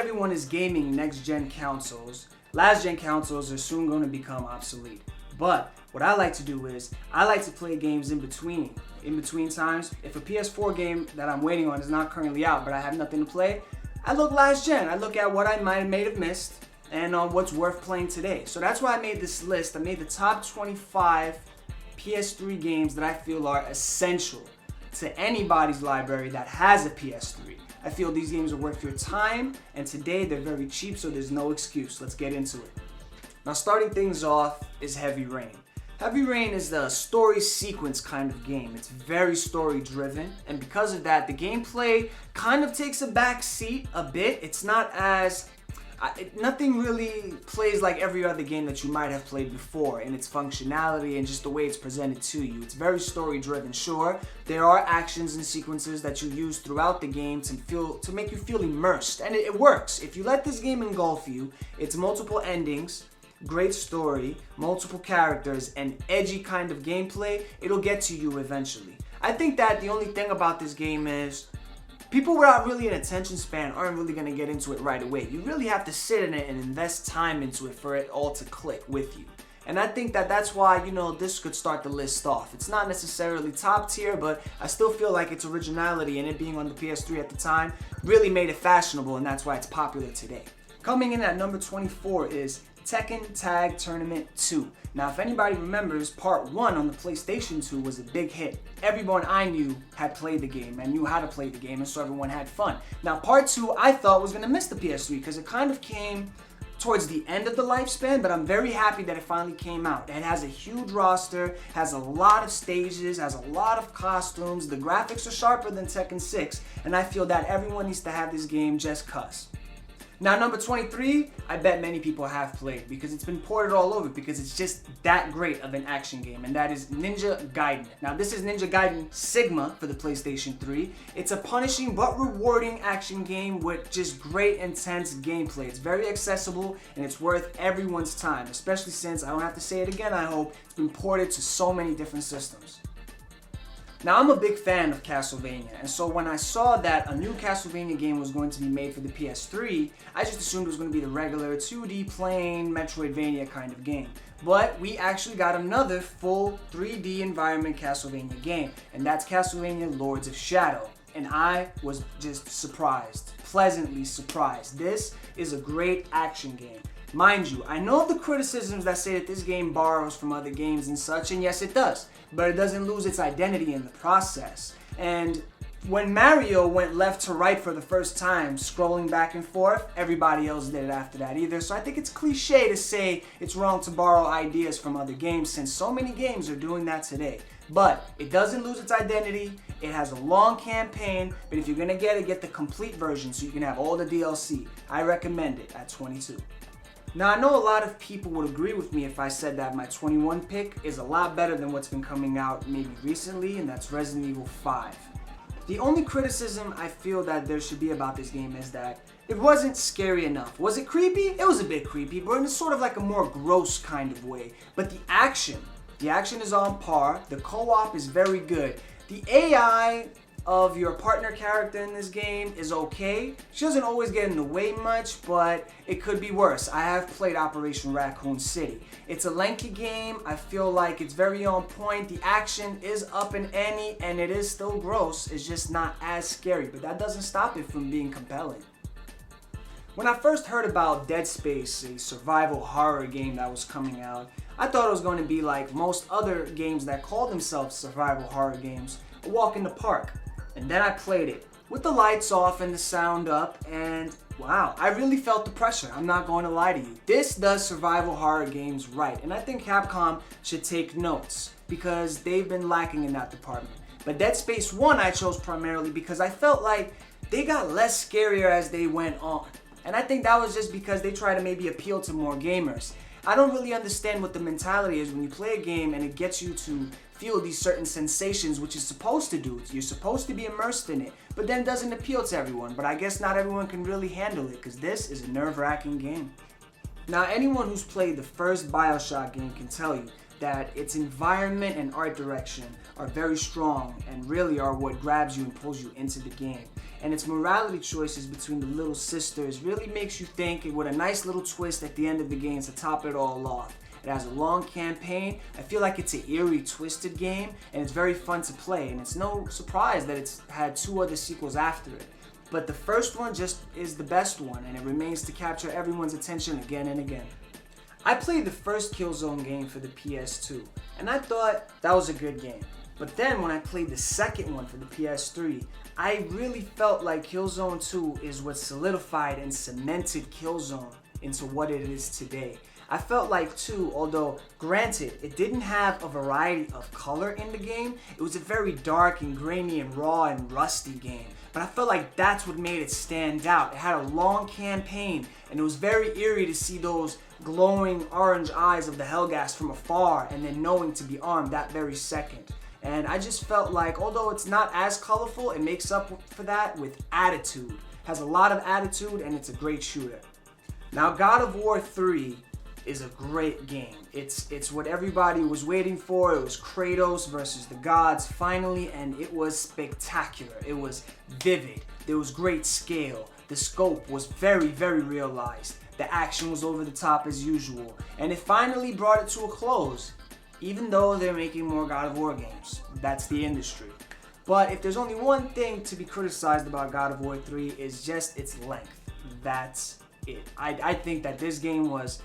everyone is gaming next-gen consoles, last-gen consoles are soon going to become obsolete. But what I like to do is, I like to play games in between. In between times, if a PS4 game that I'm waiting on is not currently out, but I have nothing to play, I look last-gen. I look at what I may have missed and what's worth playing today. So that's why I made this list. I made the top 25 PS3 games that I feel are essential to anybody's library that has a PS3. I feel these games are worth your time, and today they're very cheap, so there's no excuse. Let's get into it. Now, starting things off is Heavy Rain. Heavy Rain is the story sequence kind of game. It's very story driven, and because of that, the gameplay kind of takes a back seat a bit. It's not as nothing really plays like every other game that you might have played before in its functionality and just the way it's presented to you. It's very story driven. Sure, there are actions and sequences that you use throughout the game to make you feel immersed, and it works. If you let this game engulf you, it's multiple endings, great story, multiple characters, and edgy kind of gameplay, it'll get to you eventually. I think that the only thing about this game is people without really an attention span aren't really going to get into it right away. You really have to sit in it and invest time into it for it all to click with you. And I think that that's why, this could start the list off. It's not necessarily top tier, but I still feel like its originality and it being on the PS3 at the time really made it fashionable, and that's why it's popular today. Coming in at number 24 is Tekken Tag Tournament 2. Now, if anybody remembers, Part 1 on the PlayStation 2 was a big hit. Everyone I knew had played the game and knew how to play the game, and so everyone had fun. Now, Part 2 I thought was going to miss the PS3 because it kind of came towards the end of the lifespan, but I'm very happy that it finally came out. It has a huge roster, has a lot of stages, has a lot of costumes. The graphics are sharper than Tekken 6, and I feel that everyone needs to have this game just cuz. Now, number 23, I bet many people have played because it's been ported all over because it's just that great of an action game, and that is Ninja Gaiden. Now, this is Ninja Gaiden Sigma for the PlayStation 3. It's a punishing but rewarding action game with just great, intense gameplay. It's very accessible, and it's worth everyone's time, especially since, I don't have to say it again, I hope, it's been ported to so many different systems. Now, I'm a big fan of Castlevania, and so when I saw that a new Castlevania game was going to be made for the PS3, I just assumed it was going to be the regular 2D plain Metroidvania kind of game. But we actually got another full 3D environment Castlevania game, and that's Castlevania Lords of Shadow. And I was just surprised, pleasantly surprised. This is a great action game. Mind you, I know of the criticisms that say that this game borrows from other games and such, and yes it does, but it doesn't lose its identity in the process. And when Mario went left to right for the first time, scrolling back and forth, everybody else did it after that either. So I think it's cliche to say it's wrong to borrow ideas from other games since so many games are doing that today. But it doesn't lose its identity, it has a long campaign, but if you're gonna get the complete version so you can have all the DLC. I recommend it at 22. Now, I know a lot of people would agree with me if I said that my 21 pick is a lot better than what's been coming out maybe recently, and that's Resident Evil 5. The only criticism I feel that there should be about this game is that it wasn't scary enough. Was it creepy? It was a bit creepy, but in a sort of like a more gross kind of way. But the action is on par. The co-op is very good. The AI of your partner character in this game is okay. She doesn't always get in the way much, but it could be worse. I have played Operation Raccoon City. It's a lengthy game. I feel like it's very on point. The action is up in ante, and it is still gross. It's just not as scary, but that doesn't stop it from being compelling. When I first heard about Dead Space, a survival horror game that was coming out, I thought it was going to be like most other games that call themselves survival horror games, a walk in the park. And then I played it with the lights off and the sound up, and wow, I really felt the pressure. I'm not going to lie to you. This does survival horror games right, and I think Capcom should take notes because they've been lacking in that department. But Dead Space 1 I chose primarily because I felt like they got less scarier as they went on. And I think that was just because they try to maybe appeal to more gamers. I don't really understand what the mentality is when you play a game and it gets you to feel these certain sensations, which is supposed to do. You're supposed to be immersed in it, but then it doesn't appeal to everyone. But I guess not everyone can really handle it because this is a nerve-wracking game. Now, anyone who's played the first BioShock game can tell you that its environment and art direction are very strong and really are what grabs you and pulls you into the game. And its morality choices between the little sisters really makes you think, with a nice little twist at the end of the game to top it all off. It has a long campaign. I feel like it's an eerie, twisted game, and it's very fun to play. And it's no surprise that it's had 2 other sequels after it. But the first one just is the best one, and it remains to capture everyone's attention again and again. I played the first Killzone game for the PS2, and I thought that was a good game. But then when I played the second one for the PS3, I really felt like Killzone 2 is what solidified and cemented Killzone into what it is today. I felt like 2, although granted, it didn't have a variety of color in the game, it was a very dark and grainy and raw and rusty game. But I felt like that's what made it stand out. It had a long campaign, and it was very eerie to see those glowing orange eyes of the Helghast from afar and then knowing to be armed that very second. And I just felt like, although it's not as colorful, it makes up for that with attitude. It has a lot of attitude, and it's a great shooter. Now, God of War 3 is a great game. It's what everybody was waiting for. It was Kratos versus the gods finally, and it was spectacular. It was vivid. There was great scale. The scope was very, very realized. The action was over the top as usual, and it finally brought it to a close. Even though they're making more God of War games. That's the industry. But if there's only one thing to be criticized about God of War 3 is just its length. That's it. I think that this game was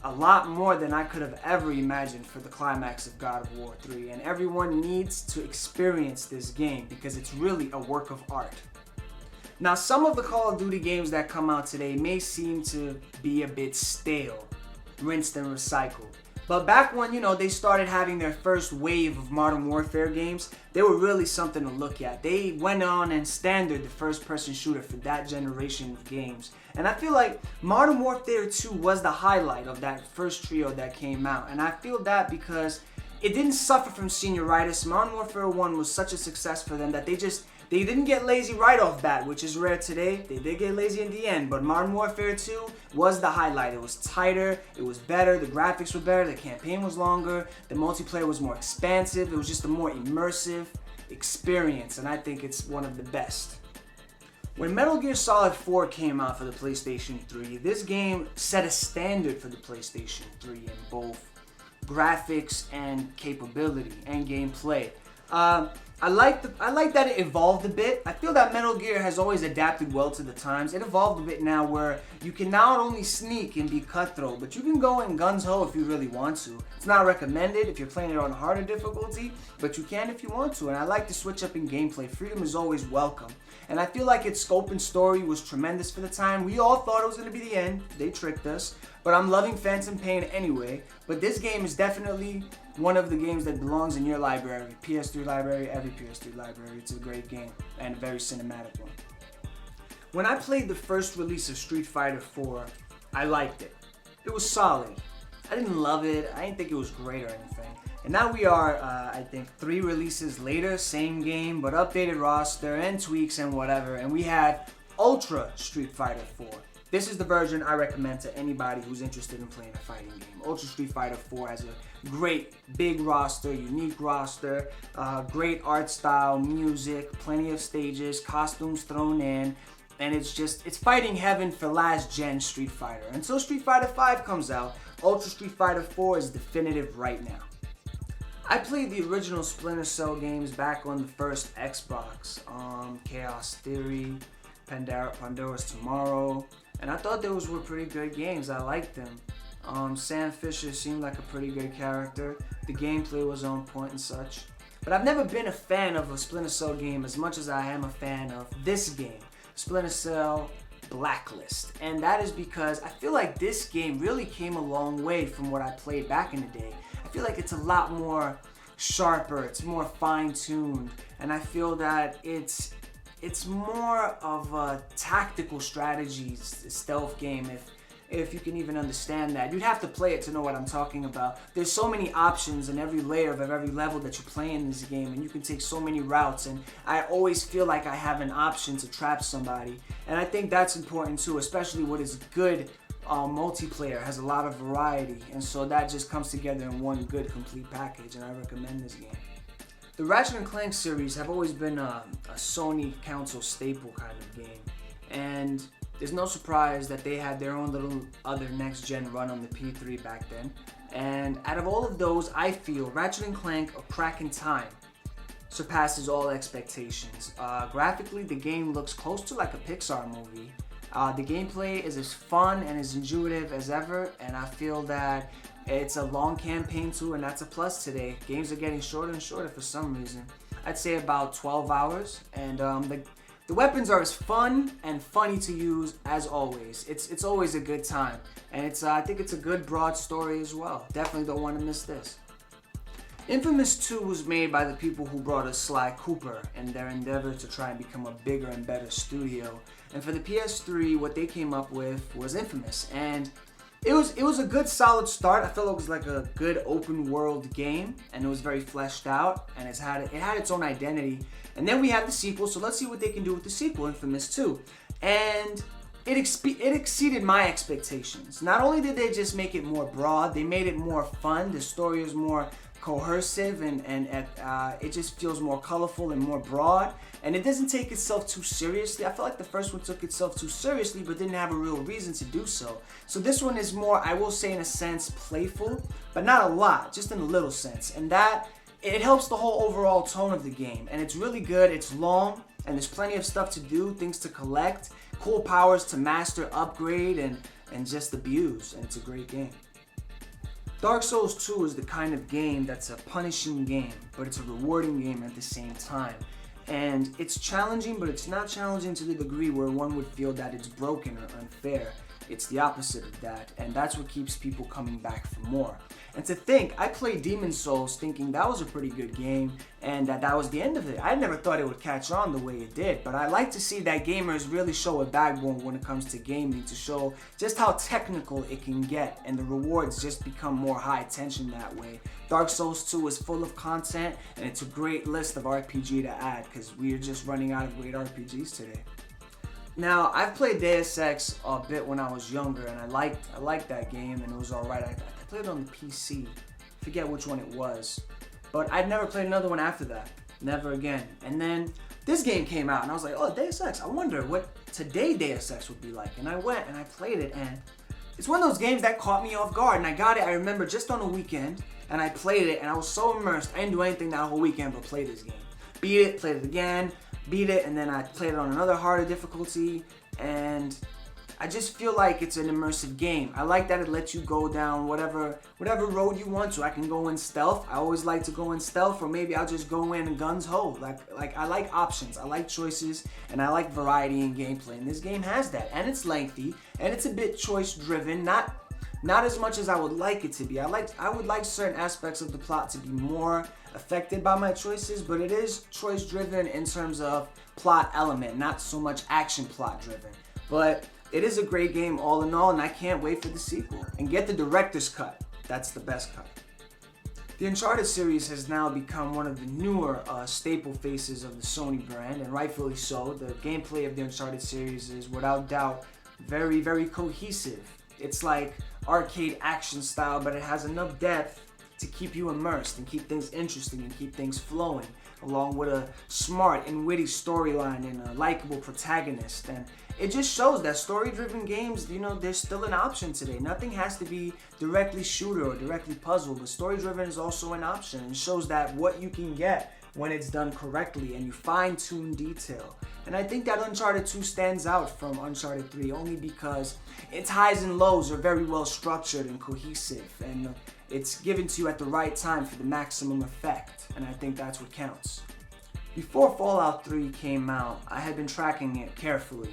a lot more than I could have ever imagined for the climax of God of War 3. And everyone needs to experience this game because it's really a work of art. Now, some of the Call of Duty games that come out today may seem to be a bit stale, rinsed and recycled. But back when, they started having their first wave of Modern Warfare games, they were really something to look at. They went on and standard the first-person shooter for that generation of games. And I feel like Modern Warfare 2 was the highlight of that first trio that came out. And I feel that because it didn't suffer from senioritis. Modern Warfare 1 was such a success for them that they didn't get lazy right off bat, which is rare today. They did get lazy in the end, but Modern Warfare 2 was the highlight. It was tighter, it was better, the graphics were better, the campaign was longer, the multiplayer was more expansive, it was just a more immersive experience, and I think it's one of the best. When Metal Gear Solid 4 came out for the PlayStation 3, this game set a standard for the PlayStation 3 in both graphics and capability and gameplay. I like that it evolved a bit. I feel that Metal Gear has always adapted well to the times. It evolved a bit now where you can not only sneak and be cutthroat, but you can go in guns-ho if you really want to. It's not recommended if you're playing it on harder difficulty, but you can if you want to. And I like to switch up in gameplay. Freedom is always welcome. And I feel like its scope and story was tremendous for the time. We all thought it was going to be the end. They tricked us. But I'm loving Phantom Pain anyway. But this game is definitely one of the games that belongs in your library. PS3 library, every PS3 library. It's a great game and a very cinematic one. When I played the first release of Street Fighter 4, I liked it. It was solid. I didn't love it. I didn't think it was great or anything. And now we are, I think, 3 releases later, same game, but updated roster and tweaks and whatever. And we had Ultra Street Fighter 4. This is the version I recommend to anybody who's interested in playing a fighting game. Ultra Street Fighter 4 has a great big roster, unique roster, great art style, music, plenty of stages, costumes thrown in, and it's fighting heaven for last gen Street Fighter. Until Street Fighter 5 comes out, Ultra Street Fighter 4 is definitive right now. I played the original Splinter Cell games back on the first Xbox, Chaos Theory, Pandora's Tomorrow, and I thought those were pretty good games. I liked them. Sam Fisher seemed like a pretty good character. The gameplay was on point and such. But I've never been a fan of a Splinter Cell game as much as I am a fan of this game, Splinter Cell Blacklist. And that is because I feel like this game really came a long way from what I played back in the day. I feel like it's a lot more sharper, it's more fine-tuned, and I feel that it's more of a tactical strategy stealth game, if you can even understand that. You'd have to play it to know what I'm talking about. There's so many options in every layer of every level that you play in this game, and you can take so many routes, and I always feel like I have an option to trap somebody, and I think that's important too, especially with its good multiplayer, has a lot of variety, and so that just comes together in one good complete package, and I recommend this game. The Ratchet and Clank series have always been a Sony console staple kind of game, and there's no surprise that they had their own little other next-gen run on the P3 back then. And out of all of those, I feel Ratchet and Clank: A Crack in Time surpasses all expectations. Graphically, the game looks close to like a Pixar movie. The gameplay is as fun and as intuitive as ever, and I feel that it's a long campaign too, and that's a plus today. Games are getting shorter and shorter for some reason. I'd say about 12 hours, and the weapons are as fun and funny to use as always. It's always a good time, and I think it's a good broad story as well. Definitely don't want to miss this. Infamous 2 was made by the people who brought us Sly Cooper in their endeavor to try and become a bigger and better studio. And for the PS3, what they came up with was Infamous, and it was a good solid start. I felt it was like a good open world game, and it was very fleshed out, and it had its own identity. And then we have the sequel, so let's see what they can do with the sequel, Infamous 2. And it exceeded my expectations. Not only did they just make it more broad, they made it more fun. The story is more cohesive, and it just feels more colorful and more broad, and it doesn't take itself too seriously. I feel like the first one took itself too seriously but didn't have a real reason to do so. So this one is more, I will say in a sense, playful, but not a lot, just in a little sense, and that it helps the whole overall tone of the game. And it's really good. It's long, and there's plenty of stuff to do, things to collect, cool powers to master, upgrade, and just abuse, and it's a great game. Dark Souls 2 is the kind of game that's a punishing game, but it's a rewarding game at the same time. And it's challenging, but it's not challenging to the degree where one would feel that it's broken or unfair. It's the opposite of that, and that's what keeps people coming back for more. And to think, I played Demon's Souls thinking that was a pretty good game, and that was the end of it. I never thought it would catch on the way it did, but I like to see that gamers really show a backbone when it comes to gaming, to show just how technical it can get, and the rewards just become more high tension that way. Dark Souls 2 is full of content, and it's a great list of RPG to add, because we are just running out of great RPGs today. Now, I've played Deus Ex a bit when I was younger, and I liked that game, and it was alright. I played it on the PC. I forget which one it was. But I'd never played another one after that. Never again. And then this game came out, and I was like, oh, Deus Ex. I wonder what today Deus Ex would be like. And I went, and I played it, and it's one of those games that caught me off guard. And I got it, I remember, just on a weekend, and I played it, and I was so immersed. I didn't do anything that whole weekend but play this game. Beat it, played it again, beat it, and then I played it on another harder difficulty, and I just feel like it's an immersive game. I like that it lets you go down whatever road you want to. I can go in stealth. I always like to go in stealth, or maybe I'll just go in guns ho. Like I like options, I like choices, and I like variety in gameplay. And this game has that, and it's lengthy, and it's a bit choice driven. Not as much as I would like it to be. I would like certain aspects of the plot to be more affected by my choices, but it is choice driven in terms of plot element, not so much action plot driven. But it is a great game all in all, and I can't wait for the sequel. And get the director's cut. That's the best cut. The Uncharted series has now become one of the newer staple faces of the Sony brand, and rightfully so. The gameplay of the Uncharted series is without doubt very, very cohesive. It's like arcade action style, but it has enough depth to keep you immersed and keep things interesting and keep things flowing, along with a smart and witty storyline and a likable protagonist. And it just shows that story-driven games, they're still an option today. Nothing has to be directly shooter or directly puzzle, but story-driven is also an option. It shows that what you can get when it's done correctly and you fine-tune detail. And I think that Uncharted 2 stands out from Uncharted 3 only because its highs and lows are very well structured and cohesive, and it's given to you at the right time for the maximum effect, and I think that's what counts. Before Fallout 3 came out, I had been tracking it carefully.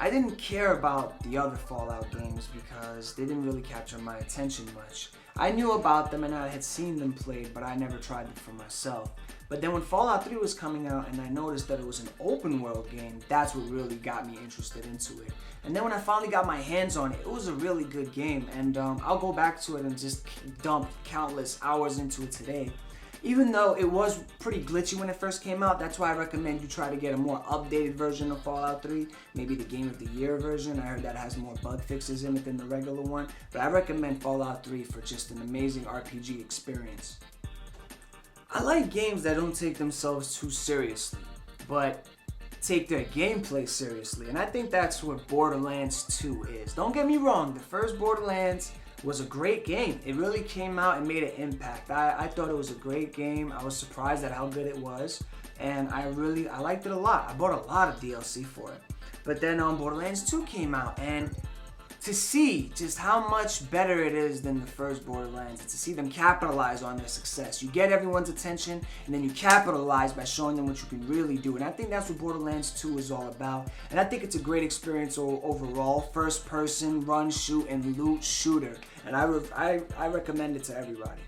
I didn't care about the other Fallout games because they didn't really capture my attention much. I knew about them and I had seen them played, but I never tried them for myself. But then when Fallout 3 was coming out and I noticed that it was an open world game, that's what really got me interested into it. And then when I finally got my hands on it, it was a really good game, and I'll go back to it and just dump countless hours into it today. Even though it was pretty glitchy when it first came out, that's why I recommend you try to get a more updated version of Fallout 3, maybe the Game of the Year version. I heard that has more bug fixes in it than the regular one, but I recommend Fallout 3 for just an amazing RPG experience. I like games that don't take themselves too seriously, but take their gameplay seriously, and I think that's what Borderlands 2 is. Don't get me wrong, the first Borderlands was a great game. It really came out and made an impact. I thought it was a great game. I was surprised at how good it was, and I liked it a lot. I bought a lot of DLC for it. But then Borderlands 2 came out, and to see just how much better it is than the first Borderlands, to see them capitalize on their success. You get everyone's attention, and then you capitalize by showing them what you can really do. And I think that's what Borderlands 2 is all about. And I think it's a great experience overall. First person, run, shoot, and loot shooter. And I recommend it to everybody.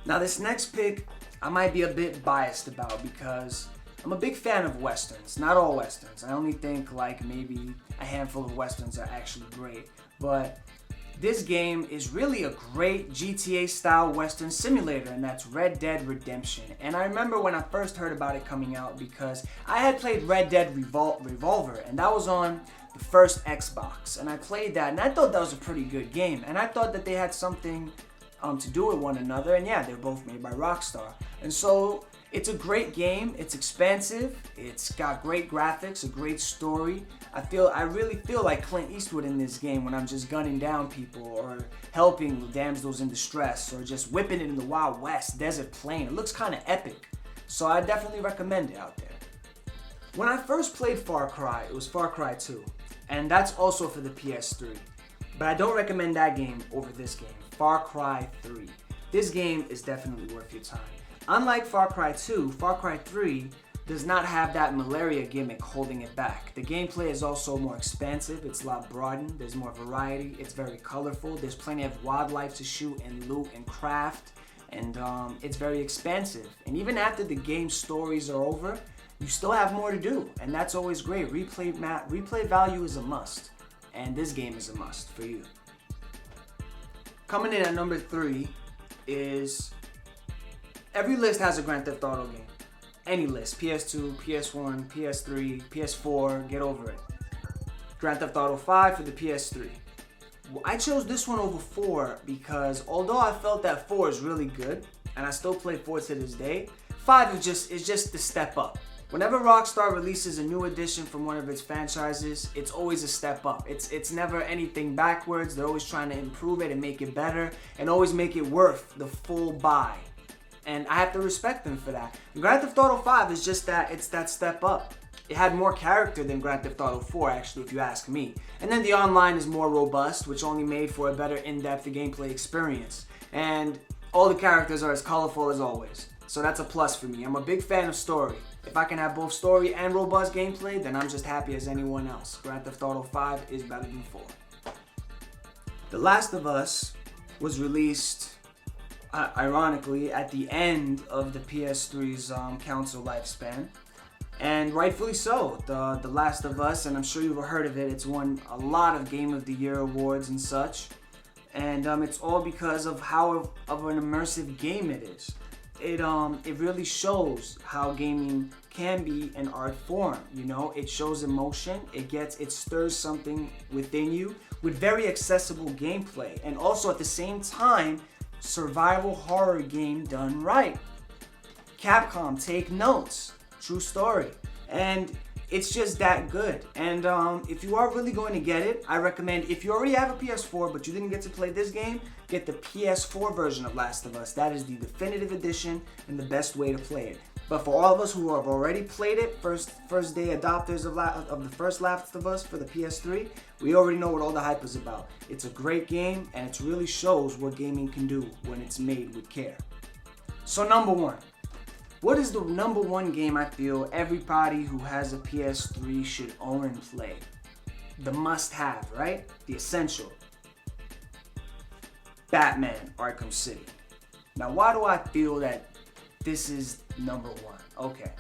Now this next pick, I might be a bit biased about because I'm a big fan of Westerns. Not all Westerns. I only think like maybe a handful of Westerns are actually great. But this game is really a great GTA-style Western simulator, and that's Red Dead Redemption. And I remember when I first heard about it coming out because I had played Red Dead Revolver, and that was on the first Xbox. And I played that, and I thought that was a pretty good game. And I thought that they had something to do with one another, and yeah, they're both made by Rockstar. And so it's a great game. It's expansive. It's got great graphics, a great story. I really feel like Clint Eastwood in this game when I'm just gunning down people or helping damsels in distress or just whipping it in the Wild West, desert plain. It looks kind of epic. So I definitely recommend it out there. When I first played Far Cry, it was Far Cry 2. And that's also for the PS3. But I don't recommend that game over this game, Far Cry 3. This game is definitely worth your time. Unlike Far Cry 2, Far Cry 3 does not have that malaria gimmick holding it back. The gameplay is also more expansive, it's a lot broadened, there's more variety, it's very colorful, there's plenty of wildlife to shoot and loot and craft, and it's very expansive. And even after the game's stories are over, you still have more to do, and that's always great. Replay value is a must, and this game is a must for you. Coming in at number 3 is... Every list has a Grand Theft Auto game. Any list. PS2, PS1, PS3, PS4, get over it. Grand Theft Auto 5 for the PS3. I chose this one over 4 because although I felt that 4 is really good, and I still play 4 to this day, 5 is just the step up. Whenever Rockstar releases a new edition from one of its franchises, it's always a step up. It's never anything backwards. They're always trying to improve it and make it better and always make it worth the full buy. And I have to respect them for that. Grand Theft Auto 5 is just that, it's that step up. It had more character than Grand Theft Auto 4 actually, if you ask me. And then the online is more robust, which only made for a better in-depth gameplay experience. And all the characters are as colorful as always. So that's a plus for me. I'm a big fan of story. If I can have both story and robust gameplay, then I'm just happy as anyone else. Grand Theft Auto 5 is better than 4. The Last of Us was released ironically at the end of the PS3's console lifespan, and rightfully so. The Last of Us, and I'm sure you've heard of it, it's won a lot of Game of the Year awards and such, and it's all because of how of an immersive game it is. It really shows how gaming can be an art form. You know, it shows emotion, it stirs something within you with very accessible gameplay, and also at the same time survival horror game done right. Capcom, take notes. True story. And it's just that good. And if you are really going to get it, I recommend, if you already have a PS4 but you didn't get to play this game, get the PS4 version of Last of Us. That is the definitive edition and the best way to play it. But for all of us who have already played it, first day adopters of the first Last of Us for the PS3, we already know what all the hype is about. It's a great game, and it really shows what gaming can do when it's made with care. So number 1. What is the number 1 game I feel everybody who has a PS3 should own and play? The must-have, right? The essential. Batman Arkham City. Now, why do I feel that this is number 1? Okay.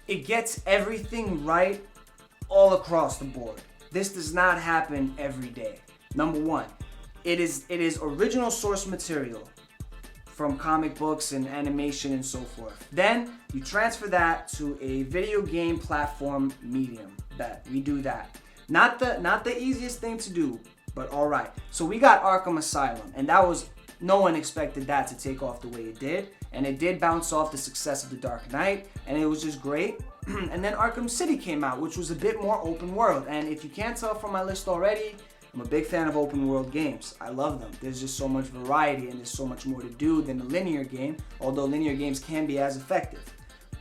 It gets everything right all across the board. This does not happen every day. Number 1, it is original source material from comic books and animation and so forth. Then you transfer that to a video game platform medium. That we do that. Not the easiest thing to do, but all right. So we got Arkham Asylum, and that was, no one expected that to take off the way it did, and it did bounce off the success of The Dark Knight, and it was just great. And then Arkham City came out, which was a bit more open world. And if you can't tell from my list already, I'm a big fan of open world games. I love them. There's just so much variety and there's so much more to do than a linear game, although linear games can be as effective.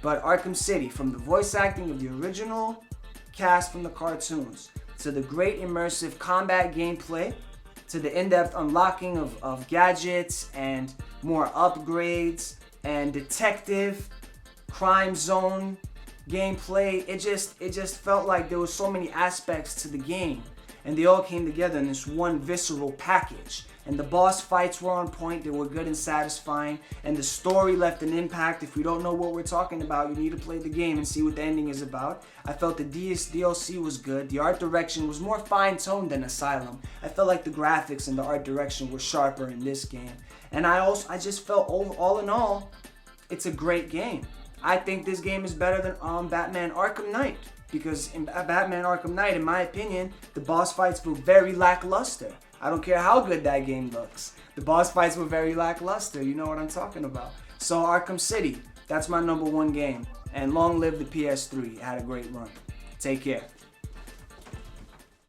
But Arkham City, from the voice acting of the original cast from the cartoons, to the great immersive combat gameplay, to the in-depth unlocking of gadgets and more upgrades and detective, crime zone gameplay, it just felt like there was so many aspects to the game, and they all came together in this one visceral package. And the boss fights were on point, they were good and satisfying, and the story left an impact. If you don't know what we're talking about, you need to play the game and see what the ending is about. I felt the DLC was good. The art direction was more fine-toned than Asylum. I felt like the graphics and the art direction were sharper in this game. And I just felt, all in all, it's a great game. I think this game is better than Batman Arkham Knight, because in Batman Arkham Knight, in my opinion, the boss fights were very lackluster. I don't care how good that game looks. The boss fights were very lackluster. You know what I'm talking about. So Arkham City, that's my #1 game. And long live the PS3. It had a great run. Take care.